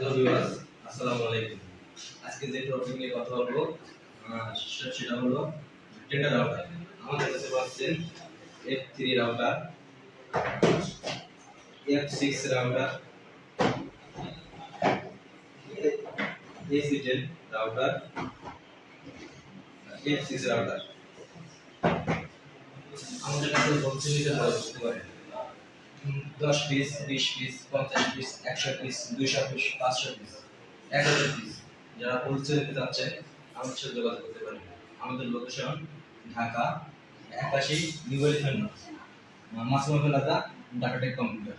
Hello viewers, আসসালামু আলাইকুম। আজকে যে টপিক নিয়ে কথা বলবো সেটা হলো ডেটা রাউটার। আমাদের কাছে পাচ্ছেন F3 router, F6 router, AC10 router, F6 router. আমাদের কাছে বলতে হতে পারে 10 piece, 20 piece, 50 piece, 100 piece, 200 piece, 500 piece, 1000 piece. যারা হোলসেল নিতে চাচ্ছেন আমাদের সাথে যোগাযোগ করতে পারেন। আমাদের location Dhaka 81 new elephant road, Masum এলাকা, ঢাকা টেক কম্পিউটার।